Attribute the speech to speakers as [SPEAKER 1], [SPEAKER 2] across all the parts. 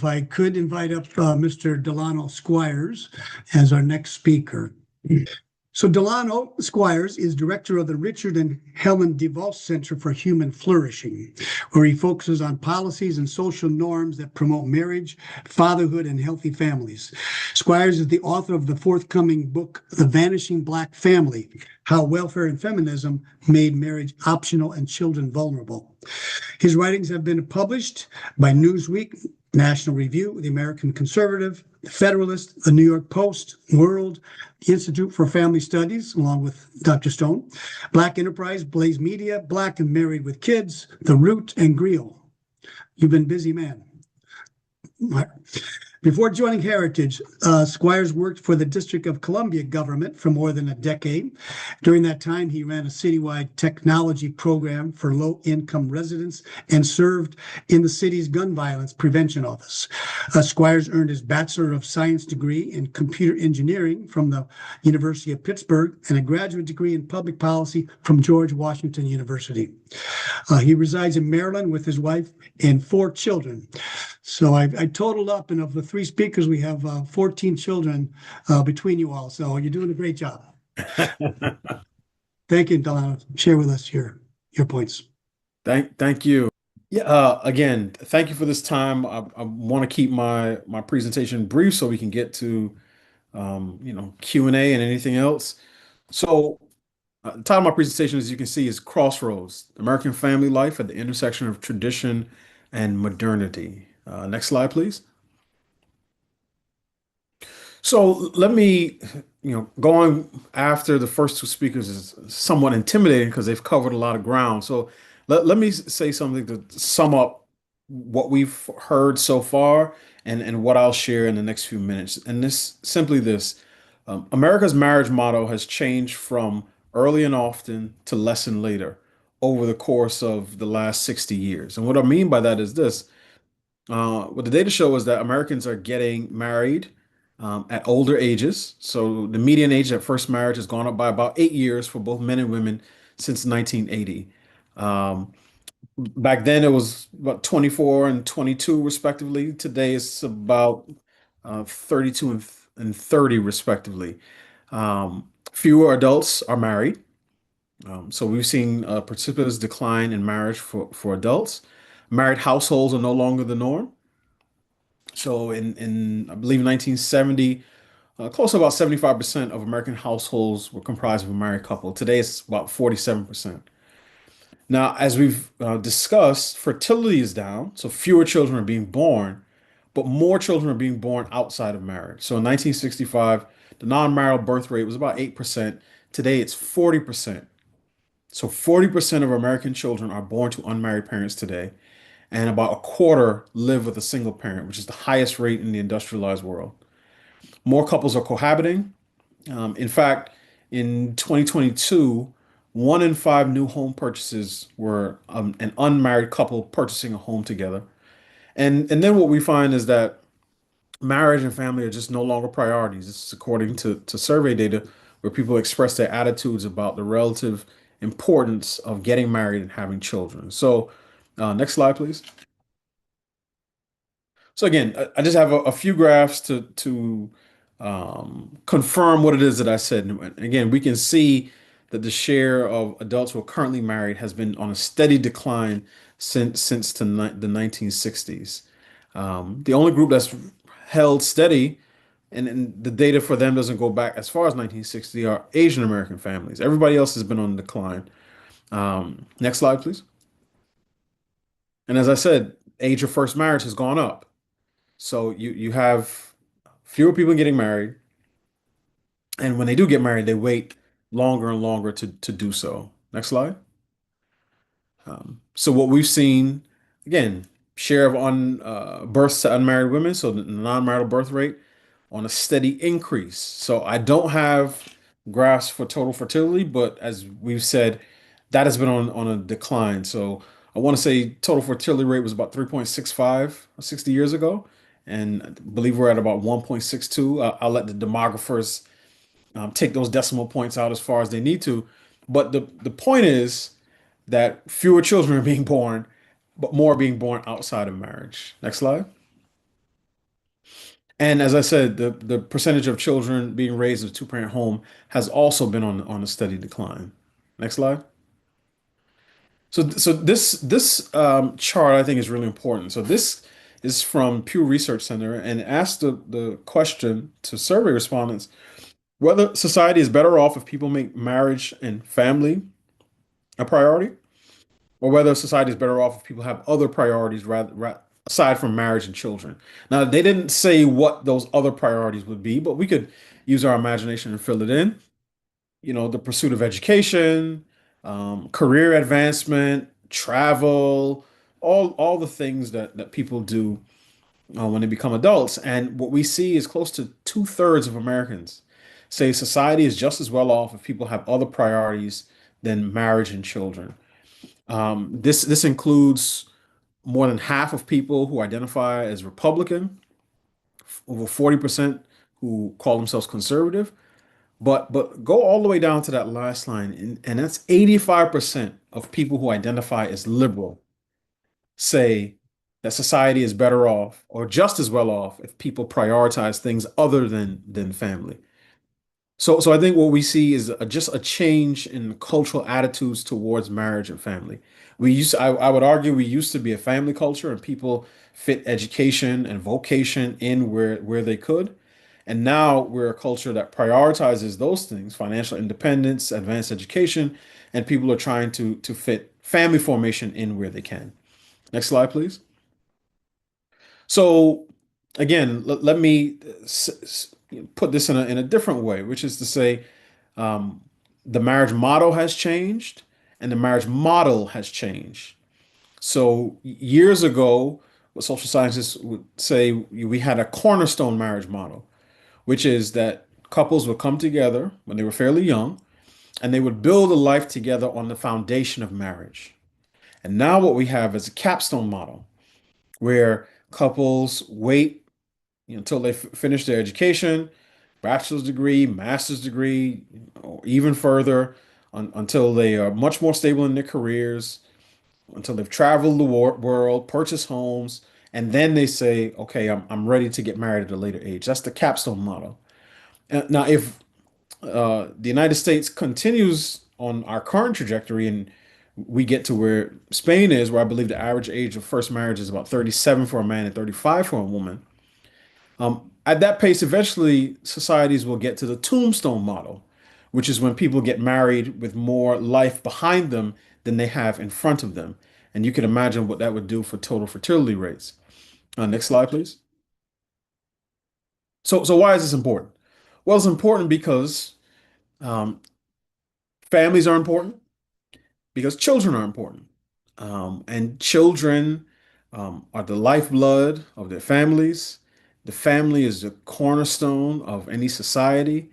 [SPEAKER 1] if I could invite up Mr. Delano Squires as our next speaker. So Delano Squires is director of the Richard and Helen DeVos Center for Human Flourishing, where he focuses on policies and social norms that promote marriage, fatherhood, and healthy families. Squires is the author of the forthcoming book, The Vanishing Black Family: How Welfare and Feminism Made Marriage Optional and Children Vulnerable. His writings have been published by Newsweek, National Review, the American Conservative, the Federalist, the New York Post, World, the Institute for Family Studies, along with Dr. Stone, Black Enterprise, Blaze Media, Black and Married with Kids, The Root, and Grio. You've been a busy man. Before joining Heritage, Squires worked for the District of Columbia government for more than a decade. During that time, he ran a citywide technology program for low-income residents and served in the city's gun violence prevention office. Squires earned his Bachelor of Science degree in computer engineering from the University of Pittsburgh and a graduate degree in public policy from George Washington University. He resides in Maryland with his wife and 4 children. So I totaled up, and of the 3 speakers, we have 14 children between you all. So you're doing a great job. Thank you, Delano. Share with us your points.
[SPEAKER 2] Thank you. Yeah. Again, thank you for this time. I want to keep my presentation brief so we can get to Q&A and anything else. So the title of my presentation, as you can see, is Crossroads: American Family Life at the Intersection of Tradition and Modernity. Next slide, please. So let me, going after the first 2 speakers is somewhat intimidating because they've covered a lot of ground. So let me say something to sum up what we've heard so far and what I'll share in the next few minutes. And simply this, America's marriage model has changed from early and often to less and later over the course of the last 60 years. And what I mean by that is this. What the data show is that Americans are getting married at older ages. So the median age at first marriage has gone up by about 8 years for both men and women since 1980. Back then it was about 24 and 22 respectively. Today it's about 32 and 30 respectively. Fewer adults are married. So we've seen a precipitous decline in marriage for adults. Married households are no longer the norm. So in I believe 1970, close to about 75% of American households were comprised of a married couple. Today it's about 47%. Now, as we've discussed, fertility is down, so fewer children are being born, but more children are being born outside of marriage. So in 1965, the non-marital birth rate was about 8%. Today it's 40%. So 40% of American children are born to unmarried parents today, and about a quarter live with a single parent, which is the highest rate in the industrialized world. More couples are cohabiting. In fact, in 2022, 1 in 5 new home purchases were an unmarried couple purchasing a home together. And then what we find is that marriage and family are just no longer priorities. This is according to survey data where people express their attitudes about the relative importance of getting married and having children. So next slide, please. So again, I just have a few graphs to confirm what it is that I said. And again, we can see that the share of adults who are currently married has been on a steady decline since the 1960s. The only group that's held steady, and the data for them doesn't go back as far as 1960, are Asian American families. Everybody else has been on decline. Next slide, please. And as I said, age of first marriage has gone up. So you have fewer people getting married, and when they do get married, they wait longer and longer to do so. Next slide. So what we've seen, again, share of births to unmarried women, so the non-marital birth rate on a steady increase. So I don't have graphs for total fertility, but as we've said, that has been on a decline. So I want to say total fertility rate was about 3.65 60 years ago, and I believe we're at about 1.62. I'll let the demographers take those decimal points out as far as they need to. But the point is that fewer children are being born, but more are being born outside of marriage. Next slide. And as I said, the percentage of children being raised in a two-parent home has also been on a steady decline. Next slide. So this chart I think is really important. So this is from Pew Research Center and asked the question to survey respondents whether society is better off if people make marriage and family a priority, or whether society is better off if people have other priorities aside from marriage and children. Now, they didn't say what those other priorities would be, but we could use our imagination and fill it in. The pursuit of education, career advancement, travel, all the things that people do when they become adults. And what we see is close to two-thirds of Americans say society is just as well off if people have other priorities than marriage and children. This includes more than half of people who identify as Republican, over 40% who call themselves conservative, but go all the way down to that last line, and that's 85% of people who identify as liberal say that society is better off or just as well off if people prioritize things other than family. So I think what we see is just a change in cultural attitudes towards marriage and family. I would argue we used to be a family culture and people fit education and vocation in where they could. And now we're a culture that prioritizes those things, financial independence, advanced education, and people are trying to fit family formation in where they can. Next slide, please. So again, let me put this in a different way, which is to say, um, the marriage motto has changed and the marriage model has changed. So years ago, what social scientists would say, we had a cornerstone marriage model, which is that couples would come together when they were fairly young and they would build a life together on the foundation of marriage. And now what we have is a capstone model where couples wait until they finish their education, bachelor's degree, master's degree, or even further, until they are much more stable in their careers, until they've traveled the world, purchased homes, and then they say, okay, I'm ready to get married at a later age. That's the capstone model. Now, if the United States continues on our current trajectory and we get to where Spain is, where I believe the average age of first marriage is about 37 for a man and 35 for a woman, at that pace, eventually societies will get to the tombstone model, which is when people get married with more life behind them than they have in front of them. And you can imagine what that would do for total fertility rates. Next slide, please. So why is this important? Well, it's important because um, families are important, because children are important. And children are the lifeblood of their families. The family is the cornerstone of any society.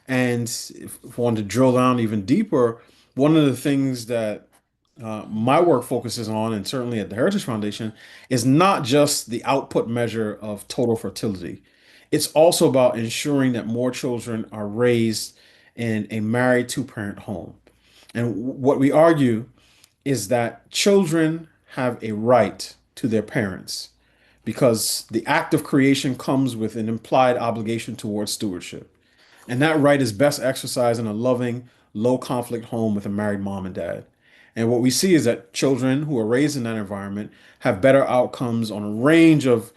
[SPEAKER 2] And if I want to drill down even deeper, one of the things that my work focuses on, and certainly at the Heritage Foundation, is not just the output measure of total fertility. It's also about ensuring that more children are raised in a married two-parent home. And what we argue is that children have a right to their parents because the act of creation comes with an implied obligation towards stewardship. And that right is best exercised in a loving, low conflict home with a married mom and dad. And what we see is that children who are raised in that environment have better outcomes on a range of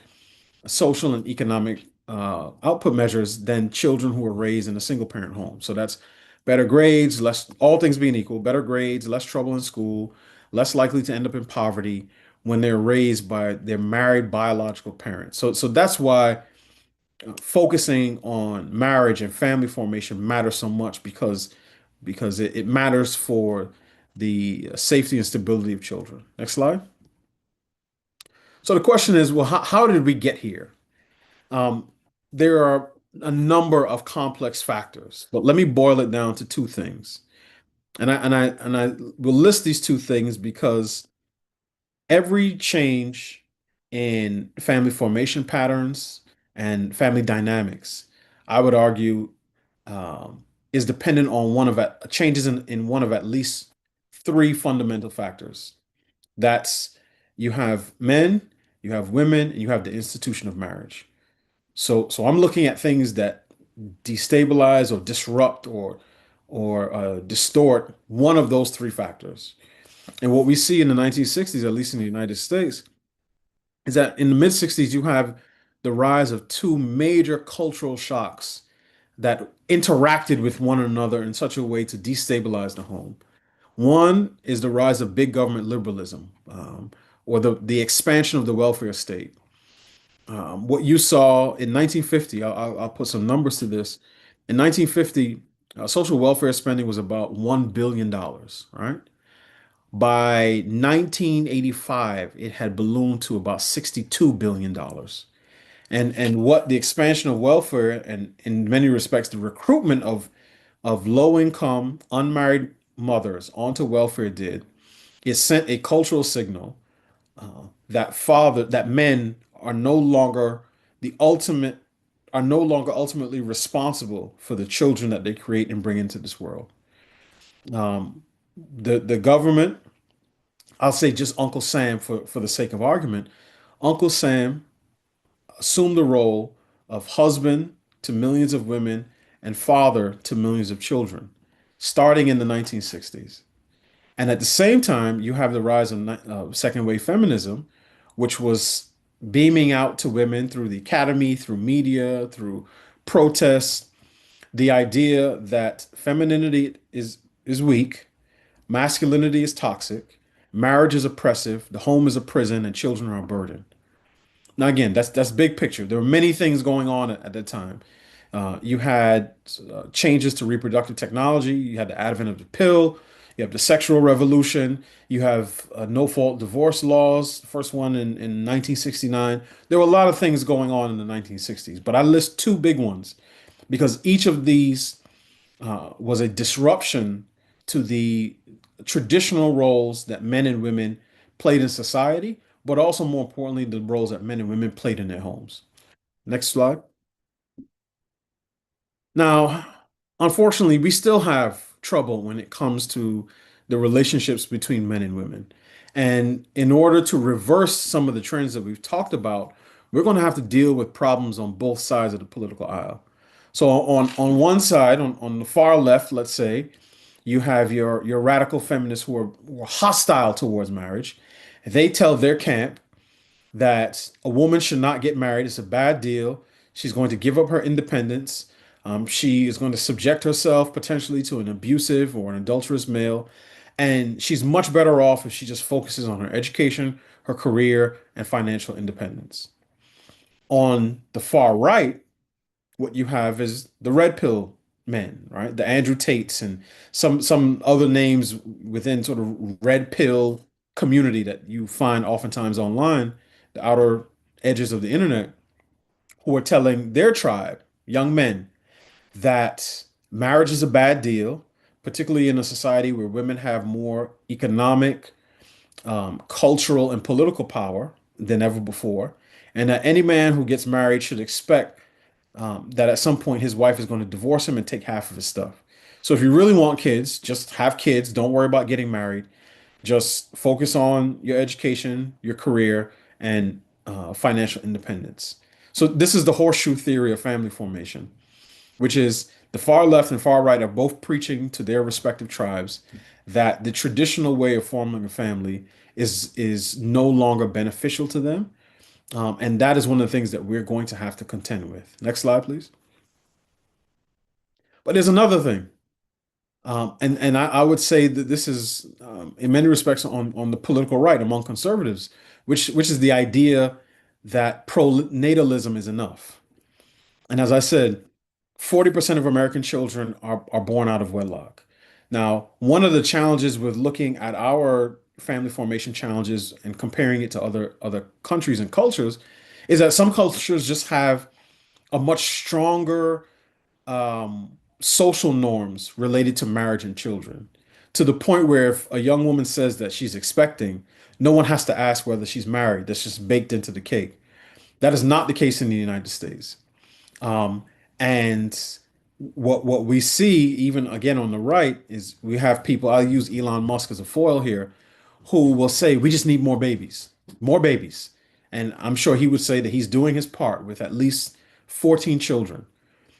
[SPEAKER 2] social and economic output measures than children who are raised in a single parent home. So that's better grades, less, all things being equal, better grades, less trouble in school, less likely to end up in poverty when they're raised by their married biological parents. So that's why focusing on marriage and family formation matters so much because it matters for the safety and stability of children. Next slide. So the question is, well, how did we get here? Um, there are a number of complex factors, but let me boil it down to two things. And I will list these two things because every change in family formation patterns and family dynamics, I would argue, is dependent on changes in one of at least three fundamental factors. That's you have men, you have women, and you have the institution of marriage. So I'm looking at things that destabilize or disrupt or distort one of those three factors. And what we see in the 1960s, at least in the United States, is that in the mid 60s, you have the rise of two major cultural shocks that interacted with one another in such a way to destabilize the home. One is the rise of big government liberalism, or the expansion of the welfare state. What you saw in 1950, I'll put some numbers to this. In 1950, social welfare spending was about $1 billion, right? By 1985, it had ballooned to about $62 billion. And what the expansion of welfare and in many respects the recruitment of low income unmarried mothers onto welfare did is sent a cultural signal that men are no longer the ultimate are no longer ultimately responsible for the children that they create and bring into this world. Um, the government, I'll say just Uncle Sam for the sake of argument, Uncle Sam assumed the role of husband to millions of women and father to millions of children, starting in the 1960s. And at the same time, you have the rise of second wave feminism, which was beaming out to women through the academy, through media, through protests, the idea that femininity is weak, masculinity is toxic, marriage is oppressive, the home is a prison, and children are a burden. Now, again, that's big picture. There were many things going on at that time. You had changes to reproductive technology. You had the advent of the pill. You have the sexual revolution. You have no-fault divorce laws, the first one in 1969. There were a lot of things going on in the 1960s, but I list two big ones because each of these was a disruption to the traditional roles that men and women played in society, but also more importantly, the roles that men and women played in their homes. Next slide. Now, unfortunately, we still have trouble when it comes to the relationships between men and women. And in order to reverse some of the trends that we've talked about, we're going to have to deal with problems on both sides of the political aisle. So on one side, on the far left, let's say, you have your radical feminists who are hostile towards marriage. They tell their camp that a woman should not get married. It's a bad deal. She's going to give up her independence. She is going to subject herself potentially to an abusive or an adulterous male. And she's much better off if she just focuses on her education, her career, and financial independence. On the far right, what you have is the red pill men, right? The Andrew Tates and some other names within sort of red pill community that you find oftentimes online, the outer edges of the internet, who are telling their tribe, young men, that marriage is a bad deal, particularly in a society where women have more economic, cultural, and political power than ever before, and that any man who gets married should expect that at some point his wife is going to divorce him and take half of his stuff. So if you really want kids, just have kids. Don't worry about getting married. Just focus on your education, your career, and financial independence. So this is the horseshoe theory of family formation, which is the far left and far right are both preaching to their respective tribes that the traditional way of forming a family is no longer beneficial to them. And that is one of the things that we're going to have to contend with. Next slide, please. But there's another thing. And I would say that this is, in many respects, on the political right among conservatives, which is the idea that pro-natalism is enough. And as I said, 40% of American children are born out of wedlock. Now, one of the challenges with looking at our family formation challenges and comparing it to other countries and cultures is that some cultures just have a much stronger social norms related to marriage and children, to the point where if a young woman says that she's expecting, no one has to ask whether she's married. That's just baked into the cake. That is not the case in the United States. Um, and what we see, even again on the right, is we have people, I'll use Elon Musk as a foil here, who will say, we just need more babies, more babies. And I'm sure he would say that he's doing his part with at least 14 children.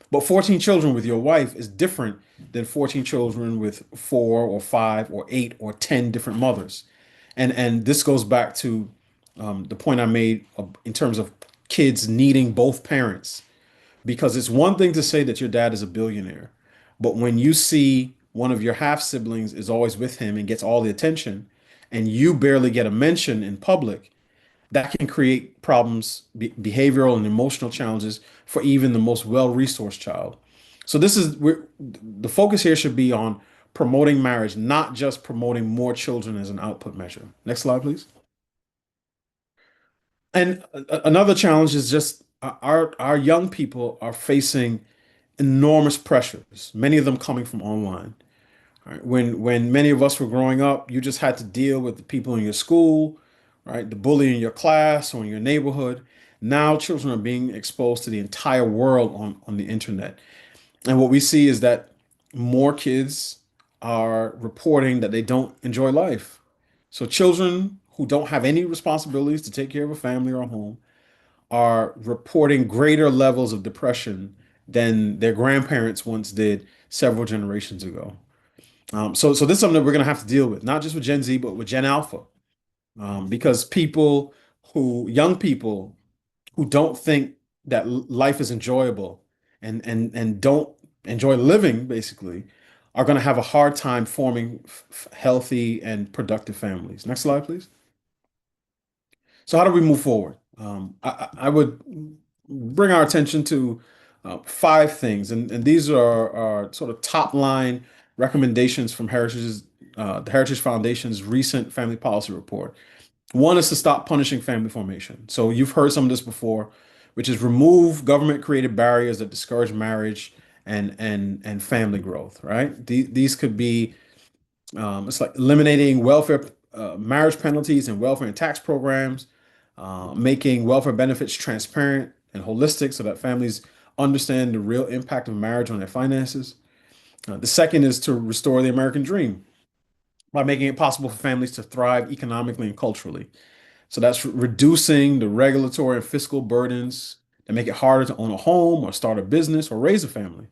[SPEAKER 2] But 14 children with your wife is different than 14 children with four or five or eight or 10 different mothers. And this goes back to the point I made in terms of kids needing both parents. Because it's one thing to say that your dad is a billionaire, but when you see one of your half siblings is always with him and gets all the attention, and you barely get a mention in public, that can create problems, behavioral and emotional challenges for even the most well-resourced child. So the focus here should be on promoting marriage, not just promoting more children as an output measure. Next slide, please. And another challenge is just our young people are facing enormous pressures, many of them coming from online. Right? When many of us were growing up, you just had to deal with the people in your school, right? The bully in your class or in your neighborhood. Now children are being exposed to the entire world on the internet. And what we see is that more kids are reporting that they don't enjoy life. So children who don't have any responsibilities to take care of a family or a home are reporting greater levels of depression than their grandparents once did several generations ago. So this is something that we're going to have to deal with, not just with Gen Z, but with Gen Alpha, because young people who don't think that life is enjoyable and don't enjoy living, basically, are going to have a hard time forming healthy and productive families. Next slide, please. So how do we move forward? I would bring our attention to five things, and these are sort of top line recommendations from the Heritage Foundation's recent family policy report. One is to stop punishing family formation. So you've heard some of this before, which is remove government created barriers that discourage marriage and family growth, right? These could be it's like eliminating welfare marriage penalties and welfare and tax programs, making welfare benefits transparent and holistic so that families understand the real impact of marriage on their finances. The second is to restore the American dream by making it possible for families to thrive economically and culturally. So that's reducing the regulatory and fiscal burdens that make it harder to own a home or start a business or raise a family.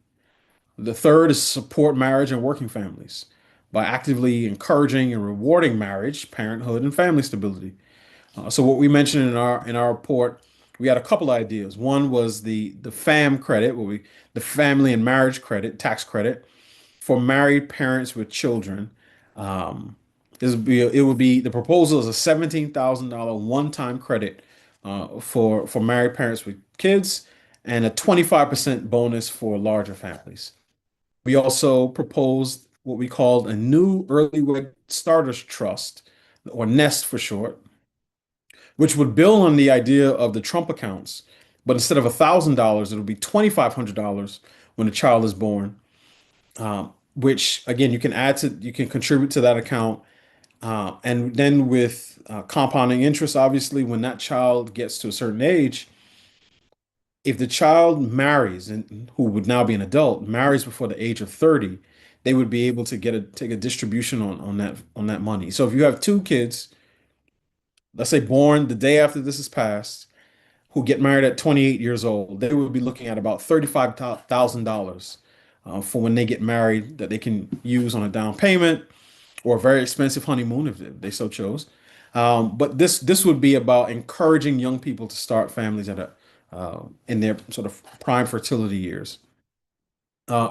[SPEAKER 2] The third is support marriage and working families by actively encouraging and rewarding marriage, parenthood, and family stability. So what we mentioned in our report, we had a couple ideas. One was the FAM credit, the family and marriage credit, tax credit for married parents with children. It would be the proposal is a $17,000 one-time credit for married parents with kids and a 25% bonus for larger families. We also proposed what we called a new early wed starters trust, or NEST for short, which would build on the idea of the Trump accounts, but instead of $1,000, it'll be $2,500 when a child is born. Which again you can contribute to that account, and then with compounding interest, obviously, when that child gets to a certain age, if the child marries and who would now be an adult marries before the age of 30, they would be able to take a distribution on that money. So if you have two kids, let's say born the day after this is passed, who get married at 28 years old, they would be looking at about $35,000 for when they get married that they can use on a down payment or a very expensive honeymoon if they so chose. But this would be about encouraging young people to start families in their sort of prime fertility years.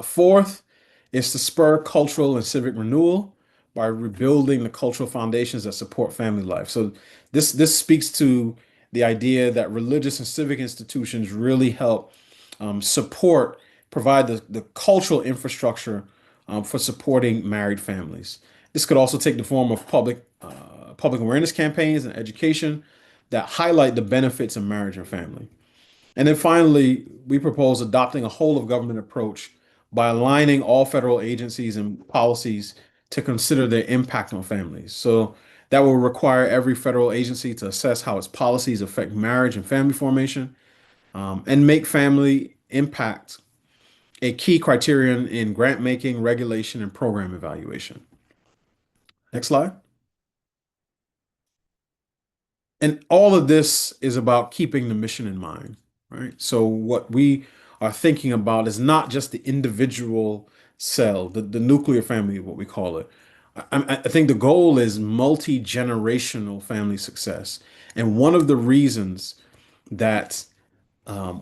[SPEAKER 2] Fourth is to spur cultural and civic renewal by rebuilding the cultural foundations that support family life. So this speaks to the idea that religious and civic institutions really help provide the cultural infrastructure for supporting married families. This could also take the form of public awareness campaigns and education that highlight the benefits of marriage and family. And then finally, we propose adopting a whole of government approach by aligning all federal agencies and policies to consider their impact on families. So that will require every federal agency to assess how its policies affect marriage and family formation, and make family impact a key criterion in grant making, regulation, and program evaluation. Next slide. And all of this is about keeping the mission in mind, right? So what we are thinking about is not just the individual cell, the nuclear family, what we call it. I think the goal is multi-generational family success. And one of the reasons that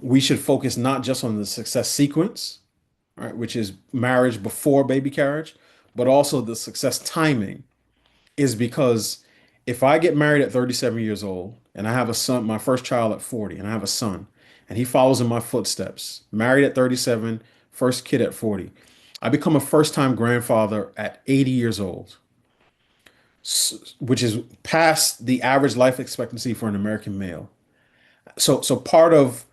[SPEAKER 2] we should focus not just on the success sequence, right, which is marriage before baby carriage, but also the success timing is because if I get married at 37 years old and I have a son, my first child at 40, and I have a son, and he follows in my footsteps, married at 37, first kid at 40, I become a first-time grandfather at 80 years old, which is past the average life expectancy for an American male. So part of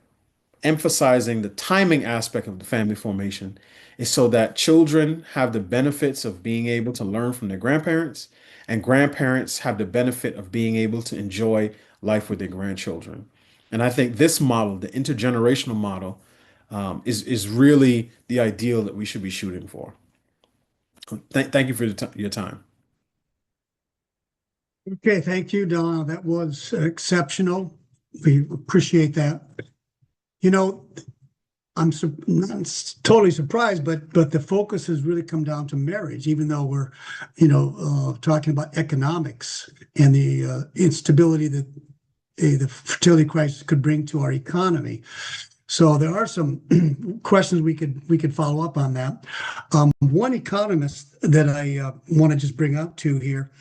[SPEAKER 2] emphasizing the timing aspect of the family formation is so that children have the benefits of being able to learn from their grandparents, and grandparents have the benefit of being able to enjoy life with their grandchildren. And I think this model, the intergenerational model, is really the ideal that we should be shooting for. Thank you for your time.
[SPEAKER 1] Okay, thank you, Delano. That was exceptional. We appreciate that. You know, not totally surprised, but the focus has really come down to marriage, even though we're, talking about economics and the instability that the fertility crisis could bring to our economy. So there are some questions we could follow up on that. One economist that I want to just bring up to here,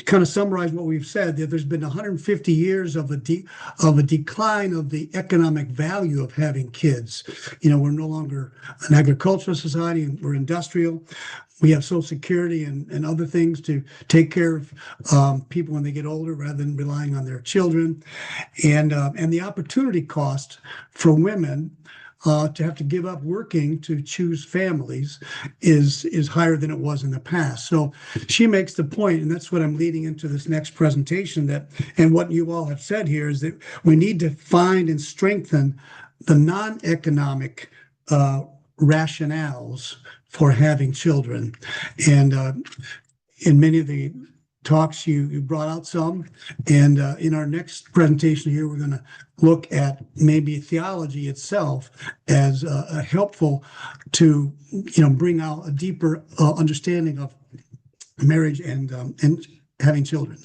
[SPEAKER 1] kind of summarize what we've said, that there's been 150 years of a decline of the economic value of having kids. We're no longer an agricultural society, we're industrial. We have Social Security and other things to take care of people when they get older rather than relying on their children. And the opportunity cost for women to have to give up working to choose families is higher than it was in the past. So she makes the point, and that's what I'm leading into this next presentation, and what you all have said here is that we need to find and strengthen the non-economic rationales for having children. And in many of the talks, you brought out some. And in our next presentation here, we're going to look at maybe theology itself as helpful to bring out a deeper understanding of marriage and having children.